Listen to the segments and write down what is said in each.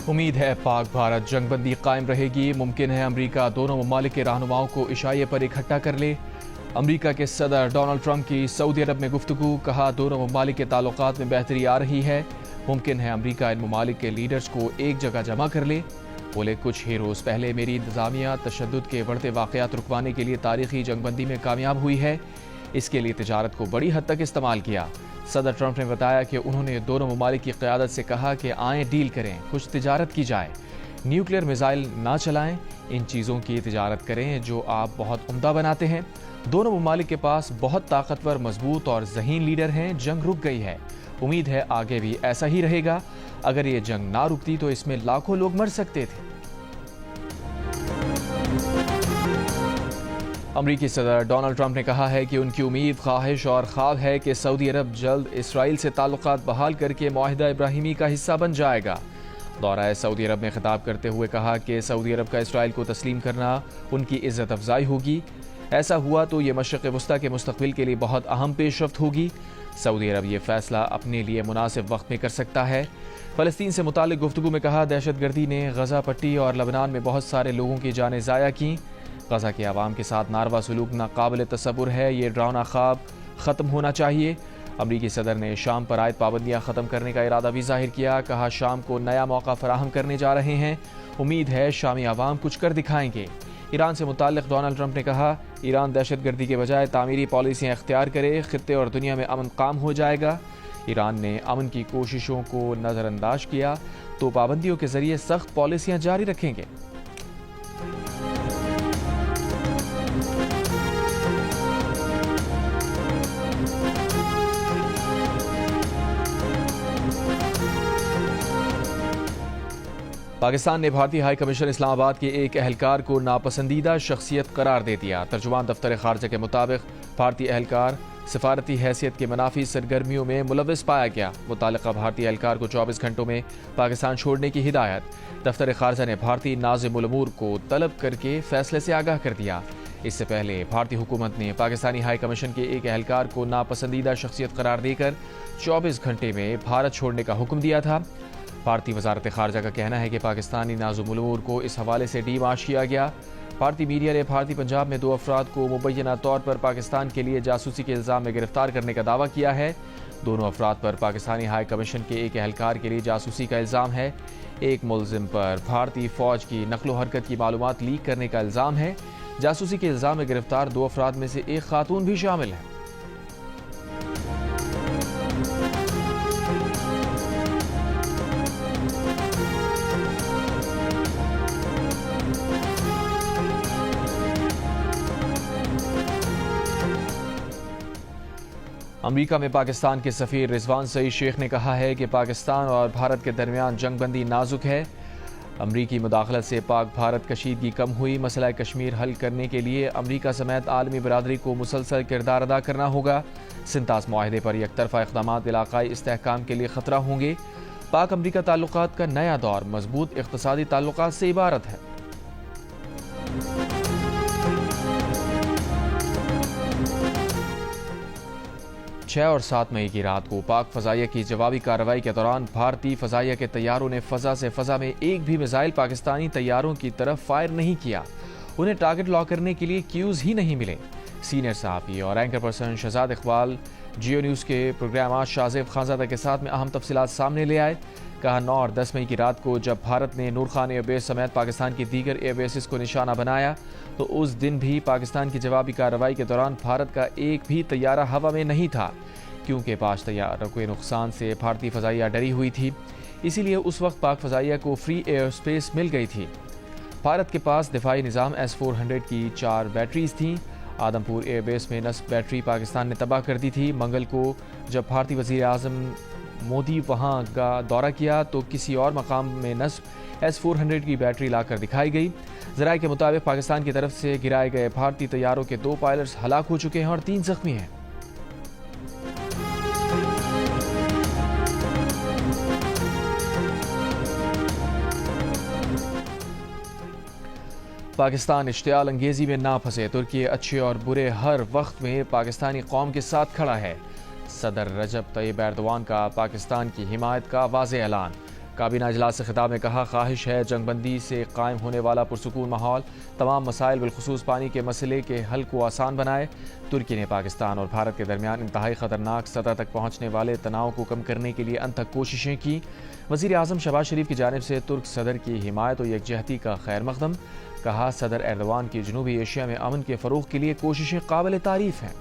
امید ہے پاک بھارت جنگ بندی قائم رہے گی۔ ممکن ہے امریکہ دونوں ممالک کے رہنماؤں کو عشائیے پر اکٹھا کر لے۔ امریکہ کے صدر ڈونلڈ ٹرمپ کی سعودی عرب میں گفتگو، کہا دونوں ممالک کے تعلقات میں بہتری آ رہی ہے۔ ممکن ہے امریکہ ان ممالک کے لیڈرز کو ایک جگہ جمع کر لے۔ بولے کچھ ہی روز پہلے میری انتظامیہ تشدد کے بڑھتے واقعات رکوانے کے لیے تاریخی جنگ بندی میں کامیاب ہوئی ہے۔ اس کے لیے تجارت کو بڑی حد تک استعمال کیا۔ صدر ٹرمپ نے بتایا کہ انہوں نے دونوں ممالک کی قیادت سے کہا کہ آئیں ڈیل کریں، کچھ تجارت کی جائے، نیوکلیئر میزائل نہ چلائیں، ان چیزوں کی تجارت کریں جو آپ بہت عمدہ بناتے ہیں۔ دونوں ممالک کے پاس بہت طاقتور، مضبوط اور ذہین لیڈر ہیں۔ جنگ رک گئی ہے، امید ہے آگے بھی ایسا ہی رہے گا۔ اگر یہ جنگ نہ رکتی تو اس میں لاکھوں لوگ مر سکتے تھے۔ امریکی صدر ڈونلڈ ٹرمپ نے کہا ہے کہ ان کی امید، خواہش اور خواب ہے کہ سعودی عرب جلد اسرائیل سے تعلقات بحال کر کے معاہدہ ابراہیمی کا حصہ بن جائے گا۔ دورہ سعودی عرب میں خطاب کرتے ہوئے کہا کہ سعودی عرب کا اسرائیل کو تسلیم کرنا ان کی عزت افزائی ہوگی۔ ایسا ہوا تو یہ مشرق وسطیٰ کے مستقبل کے لیے بہت اہم پیش رفت ہوگی۔ سعودی عرب یہ فیصلہ اپنے لیے مناسب وقت میں کر سکتا ہے۔ فلسطین سے متعلق گفتگو میں کہا دہشت گردی نے غزہ پٹی اور لبنان میں بہت سارے لوگوں کی جانیں ضائع کیں۔ غزہ کے عوام کے ساتھ ناروا سلوک ناقابل تصور ہے، یہ ڈراؤنا خواب ختم ہونا چاہیے۔ امریکی صدر نے شام پر عائد پابندیاں ختم کرنے کا ارادہ بھی ظاہر کیا، کہا شام کو نیا موقع فراہم کرنے جا رہے ہیں، امید ہے شامی عوام کچھ کر دکھائیں گے۔ ایران سے متعلق ڈونلڈ ٹرمپ نے کہا ایران دہشت گردی کے بجائے تعمیری پالیسیاں اختیار کرے، خطے اور دنیا میں امن قائم ہو جائے گا۔ ایران نے امن کی کوششوں کو نظر انداز کیا تو پابندیوں کے ذریعے سخت پالیسیاں جاری رکھیں گے۔ پاکستان نے بھارتی ہائی کمیشن اسلام آباد کے ایک اہلکار کو ناپسندیدہ شخصیت قرار دے دیا۔ ترجمان دفتر خارجہ کے مطابق بھارتی اہلکار سفارتی حیثیت کے منافی سرگرمیوں میں ملوث پایا گیا۔ متعلقہ بھارتی اہلکار کو 24 گھنٹوں میں پاکستان چھوڑنے کی ہدایت۔ دفتر خارجہ نے بھارتی ناظم الامور کو طلب کر کے فیصلے سے آگاہ کر دیا۔ اس سے پہلے بھارتی حکومت نے پاکستانی ہائی کمیشن کے ایک اہلکار کو ناپسندیدہ شخصیت قرار دے کر 24 گھنٹے میں بھارت چھوڑنے کا حکم دیا تھا۔ بھارتی وزارت خارجہ کا کہنا ہے کہ پاکستانی ناظم الامور کو اس حوالے سے ڈی مارچ کیا گیا۔ بھارتی میڈیا نے بھارتی پنجاب میں 2 افراد کو مبینہ طور پر پاکستان کے لیے جاسوسی کے الزام میں گرفتار کرنے کا دعویٰ کیا ہے۔ دونوں افراد پر پاکستانی ہائی کمیشن کے ایک اہلکار کے لیے جاسوسی کا الزام ہے۔ ایک ملزم پر بھارتی فوج کی نقل و حرکت کی معلومات لیک کرنے کا الزام ہے۔ جاسوسی کے الزام میں گرفتار 2 افراد میں سے ایک خاتون بھی شامل ہے۔ امریکہ میں پاکستان کے سفیر رضوان سعید شیخ نے کہا ہے کہ پاکستان اور بھارت کے درمیان جنگ بندی نازک ہے۔ امریکی مداخلت سے پاک بھارت کشیدگی کم ہوئی۔ مسئلہ کشمیر حل کرنے کے لیے امریکہ سمیت عالمی برادری کو مسلسل کردار ادا کرنا ہوگا۔ سنتاس معاہدے پر یک طرفہ اقدامات علاقائی استحکام کے لیے خطرہ ہوں گے۔ پاک امریکہ تعلقات کا نیا دور مضبوط اقتصادی تعلقات سے عبارت ہے۔ 6 اور 7 مئی کی رات کو پاک فضائیہ کی جوابی کارروائی کے دوران بھارتی فضائیہ کے طیاروں نے فضا سے فضا میں ایک بھی میزائل پاکستانی طیاروں کی طرف فائر نہیں کیا۔ انہیں ٹارگٹ لاک کرنے کے لیے کیوز ہی نہیں ملے۔ سینئر صحافی اور anchor person Shahzad Iqbal Geo news کے پروگرام آج شاہزیب خانزادہ کے ساتھ میں اہم تفصیلات سامنے لے آئے۔ کہا 9 اور 10 مئی کی رات کو جب بھارت نے نور خان ایئر بیس سمیت پاکستان کی دیگر ایئر بیسز کو نشانہ بنایا تو اس دن بھی پاکستان کی جوابی کارروائی کے دوران بھارت کا ایک بھی طیارہ ہوا میں نہیں تھا، کیونکہ 5 طیاروں کے نقصان سے بھارتی فضائیہ ڈری ہوئی تھی۔ اسی لیے اس وقت پاک فضائیہ کو فری ایئر سپیس مل گئی تھی۔ بھارت کے پاس دفاعی نظام S-400 کی 4 بیٹریز تھیں۔ آدم پور ایئر بیس میں نصب بیٹری پاکستان نے تباہ کر دی تھی۔ منگل کو جب بھارتی وزیر اعظم مودی وہاں کا دورہ کیا تو کسی اور مقام میں نصب S-400 کی بیٹری لا کر دکھائی گئی۔ ذرائع کے مطابق پاکستان کی طرف سے گرائے گئے بھارتی طیاروں کے 2 پائلٹس ہلاک ہو چکے ہیں اور 3 زخمی ہیں۔ پاکستان اشتعال انگیزی میں نہ پھنسے، ترکی اچھے اور برے ہر وقت میں پاکستانی قوم کے ساتھ کھڑا ہے۔ صدر رجب طیب ایردوان کا پاکستان کی حمایت کا واضح اعلان۔ کابینہ اجلاس سے خطاب میں کہا، خواہش ہے جنگ بندی سے قائم ہونے والا پرسکون ماحول تمام مسائل بالخصوص پانی کے مسئلے کے حل کو آسان بنائے۔ ترکی نے پاکستان اور بھارت کے درمیان انتہائی خطرناک سطح تک پہنچنے والے تناؤ کو کم کرنے کے لیے انتھک کوششیں کی۔ وزیر اعظم شہباز شریف کی جانب سے ترک صدر کی حمایت و یکجہتی کا خیر مقدم۔ کہا، صدر ایردوان کی جنوبی ایشیا میں امن کے فروغ کے لیے کوششیں قابل تعریف ہیں۔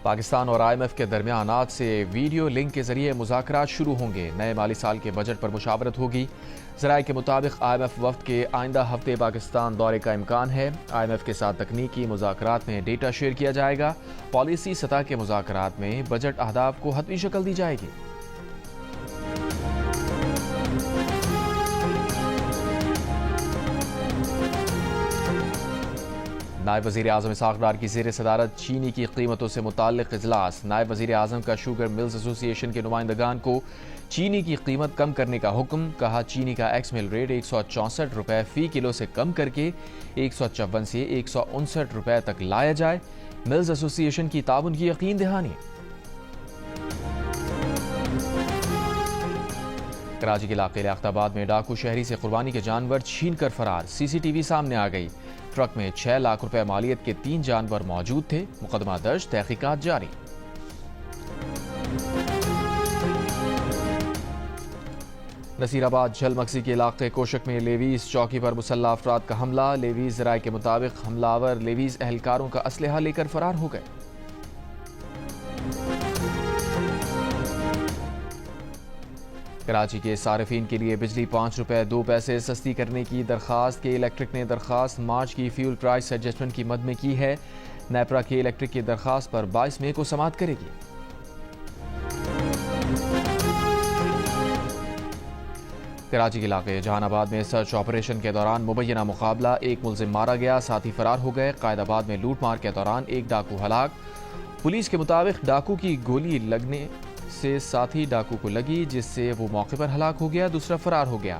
پاکستان اور آئی ایم ایف کے درمیان آج سے ویڈیو لنک کے ذریعے مذاکرات شروع ہوں گے۔ نئے مالی سال کے بجٹ پر مشاورت ہوگی۔ ذرائع کے مطابق آئی ایم ایف وفد کے آئندہ ہفتے پاکستان دورے کا امکان ہے۔ آئی ایم ایف کے ساتھ تکنیکی مذاکرات میں ڈیٹا شیئر کیا جائے گا۔ پالیسی سطح کے مذاکرات میں بجٹ اہداف کو حتمی شکل دی جائے گی۔ نائب وزیر اعظم اسحاق ڈار کی زیر صدارت چینی کی قیمتوں سے متعلق اجلاس۔ نائب وزیر اعظم کا شوگر ملز ایسوسی ایشن کے نمائندگان کو چینی کی قیمت کم کرنے کا حکم۔ کہا، چینی کا ایکس مل ریٹ 164 روپے فی کلو سے کم کر کے 154 سے 159 روپے تک لایا جائے۔ ملز ایسوسی ایشن کی تعاون کی یقین دہانی۔ کراچی کے علاقے لیاقت آباد میں ڈاکو شہری سے قربانی کے جانور چھین کر فرار۔ سی سی ٹی وی سامنے آ گئی۔ ٹرک میں 6 لاکھ روپے مالیت کے 3 جانور موجود تھے۔ مقدمہ درج، تحقیقات جاری۔ نصیر آباد جھل مکسی کے علاقے کوشک میں لیویز چوکی پر مسلح افراد کا حملہ۔ لیویز ذرائع کے مطابق حملہ آور لیویز اہلکاروں کا اسلحہ لے کر فرار ہو گئے۔ کراچی کے صارفین کے لیے بجلی 5 روپے 2 پیسے سستی کرنے کی درخواست کے الیکٹرک نے درخواست مارچ کی فیول پرائس ایڈجسٹمنٹ کی مد میں کی ہے۔ نیپرا کے الیکٹرک کی درخواست پر 22 مئی کو سماعت کرے گی۔ کراچی کے علاقے جہان آباد میں سرچ آپریشن کے دوران مبینہ مقابلہ، ایک ملزم مارا گیا، ساتھی فرار ہو گئے۔ قائد آباد میں لوٹ مار کے دوران ایک ڈاکو ہلاک۔ پولیس کے مطابق ڈاکو کی گولی لگنے سے ساتھی ڈاکو کو لگی، جس سے وہ موقع پر ہلاک ہو گیا، دوسرا فرار ہو گیا۔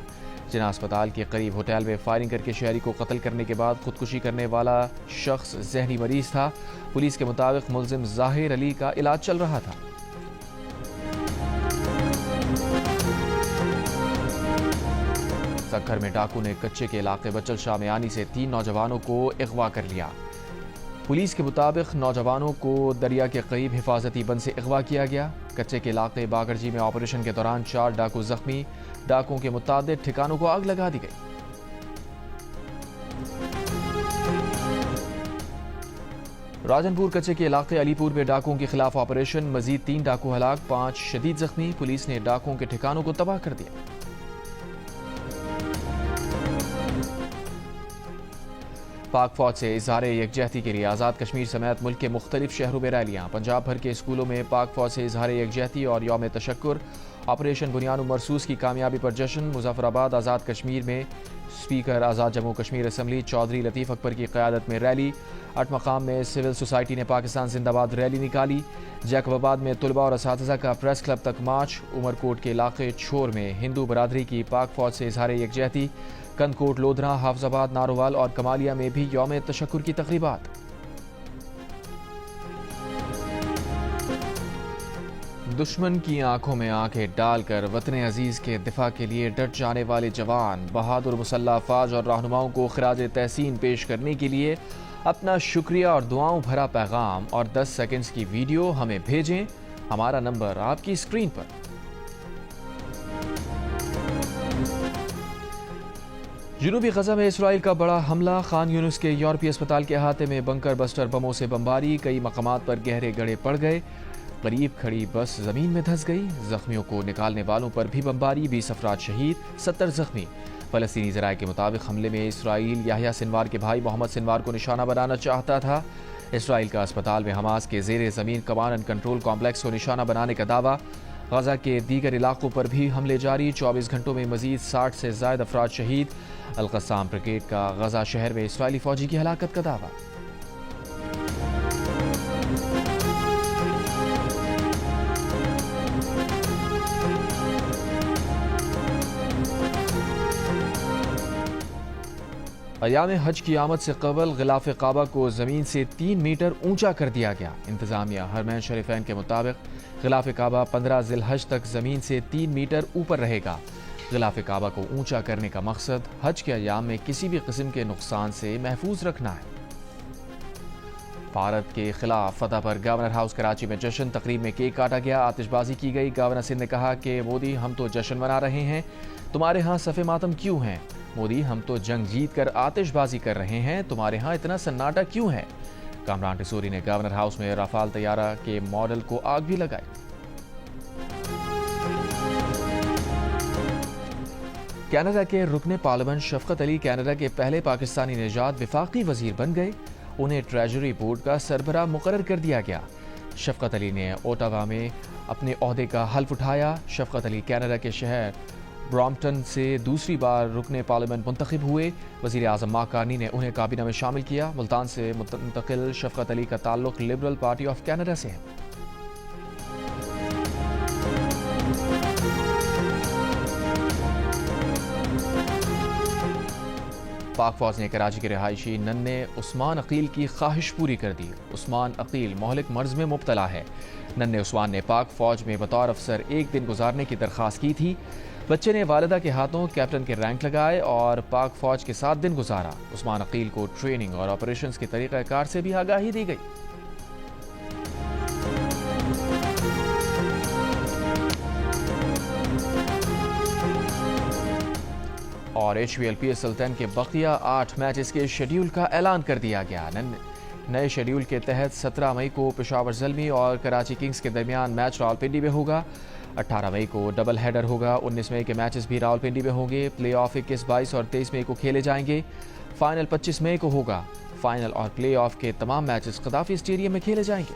جناح اسپتال کے قریب ہوٹل میں فائرنگ کر کے شہری کو قتل کرنے کے بعد خودکشی کرنے والا شخص ذہنی مریض تھا۔ پولیس کے مطابق ملزم ظاہر علی کا علاج چل رہا تھا۔ سکھر میں ڈاکو نے کچے کے علاقے بچل شامیانی سے 3 نوجوانوں کو اغوا کر لیا۔ پولیس کے مطابق نوجوانوں کو دریا کے قریب حفاظتی بند سے اغوا کیا گیا۔ کچے کے علاقے باگرجی میں آپریشن کے دوران 4 ڈاکو زخمی، ڈاکوں کے متعدد ٹھکانوں کو آگ لگا دی گئی۔ راجن پور کچے کے علاقے علی پور میں ڈاکوں کے خلاف آپریشن، مزید 3 ڈاکو ہلاک، 5 شدید زخمی، پولیس نے ڈاکوں کے ٹھکانوں کو تباہ کر دیا۔ پاک فوج سے اظہار یکجہتی کے لیے آزاد کشمیر سمیت ملک کے مختلف شہروں میں ریلیاں۔ پنجاب بھر کے اسکولوں میں پاک فوج سے اظہار یکجہتی اور یوم تشکر۔ آپریشن بنیان و مرصوص کی کامیابی پر جشن۔ مظفر آباد آزاد کشمیر میں اسپیکر آزاد جموں کشمیر اسمبلی چودھری لطیف اکبر کی قیادت میں ریلی۔ 8 مقام میں سول سوسائٹی نے پاکستان زندہ باد ریلی نکالی۔ جیکب آباد میں طلباء اور اساتذہ کا پریس کلب تک مارچ۔ عمر کوٹ کے علاقے چھور میں ہندو برادری کی پاک فوج سے اظہار یکجہتی۔ کند کوٹ، لودھرا، حافظ آباد، ناروال اور کمالیہ میں بھی یوم تشکر کی تقریبات۔ دشمن کی آنکھوں میں آنکھیں ڈال کر وطن عزیز کے دفاع کے لیے ڈٹ جانے والے جوان، بہادر مسلح افواج اور رہنماؤں کو خراج تحسین پیش کرنے کے لیے اپنا شکریہ اور دعاؤں بھرا پیغام اور 10 سیکنڈز کی ویڈیو ہمیں بھیجیں۔ ہمارا نمبر آپ کی اسکرین پر۔ جنوبی غزہ میں اسرائیل کا بڑا حملہ، خان یونس کے یورپی اسپتال کے احاطے میں بنکر بسٹر بموں سے بمباری، کئی مقامات پر گہرے گڑھے پڑ گئے، قریب کھڑی بس زمین میں دھنس گئی، زخمیوں کو نکالنے والوں پر بھی بمباری، 20 افراد شہید، 70 زخمی۔ فلسطینی ذرائع کے مطابق حملے میں اسرائیل یحییٰ سنوار کے بھائی محمد سنوار کو نشانہ بنانا چاہتا تھا۔ اسرائیل کا اسپتال میں حماس کے زیر زمین کمانڈ اینڈ کنٹرول کمپلیکس کو نشانہ بنانے کا دعویٰ۔ غزہ کے دیگر علاقوں پر بھی حملے جاری، 24 گھنٹوں میں مزید 60 سے زائد افراد شہید۔ القسام بریگیڈ کا غزہ شہر میں اسرائیلی فوجی کی ہلاکت کا دعویٰ۔ ایام حج کی آمد سے قبل غلاف کعبہ کو زمین سے 3 میٹر اونچا کر دیا گیا۔ انتظامیہ حرمین شریفین کے مطابق غلاف کعبہ 15 ذی الحج تک زمین سے 3 میٹر اوپر رہے گا۔ غلاف کعبہ کو اونچا کرنے کا مقصد حج کے ایام میں کسی بھی قسم کے نقصان سے محفوظ رکھنا ہے۔ بھارت کے خلاف فتح پر گورنر ہاؤس کراچی میں جشن، تقریب میں کیک کاٹا گیا، آتش بازی کی گئی۔ گورنر سندھ نے کہا کہ مودی ہم تو جشن منا رہے ہیں، تمہارے ہاں صف ماتم کیوں ہیں؟ مودی ہم تو جنگ جیت کر آتش بازی کر رہے ہیں، تمہارے ہاں اتنا سناٹا کیوں ہے؟ کامران ٹسوری نے گورنر ہاؤس میں رافال طیارہ کے ماڈل کو آگ بھی لگائی۔ کینیڈا کے رکن پارلیمنٹ شفقت علی کینیڈا کے پہلے پاکستانی نژاد وفاقی وزیر بن گئے، انہیں ٹریجری بورڈ کا سربراہ مقرر کر دیا گیا۔ شفقت علی نے اوٹاوا میں اپنے عہدے کا حلف اٹھایا۔ شفقت علی کینیڈا کے شہر برامپٹن سے دوسری بار رکن پارلیمنٹ منتخب ہوئے۔ وزیر اعظم مارک کارنی نے انہیں کابینہ میں شامل کیا۔ ملتان سے منتقل شفقت علی کا تعلق لبرل پارٹی آف کینیڈا سے ہے۔ پاک فوج نے کراچی کے رہائشی ننھے عثمان عقیل کی خواہش پوری کر دی۔ عثمان عقیل مہلک مرض میں مبتلا ہے۔ ننھے عثمان نے پاک فوج میں بطور افسر 1 دن گزارنے کی درخواست کی تھی۔ بچے نے والدہ کے ہاتھوں کیپٹن کے رینک لگائے اور پاک فوج کے ساتھ دن گزارا۔ عثمان عقیل کو ٹریننگ اور آپریشنز کے طریقہ کار سے بھی آگاہی دی گئی۔ اور HPL PSL 10 کے بقیہ 8 میچز کے شیڈیول کا اعلان کر دیا گیا۔ نئے شیڈیول کے تحت 17 مئی کو پشاور زلمی اور کراچی کنگز کے درمیان میچ راولپنڈی میں ہوگا۔ 18 مئی کو ڈبل ہیڈر ہوگا۔ 19 مئی کے میچز بھی راولپنڈی میں ہوں گے۔ پلے آف 21، 22 اور 23 مئی کو کھیلے جائیں گے۔ فائنل 25 مئی کو ہوگا۔ فائنل اور پلے آف کے تمام میچز قذافی اسٹیڈیم میں کھیلے جائیں گے۔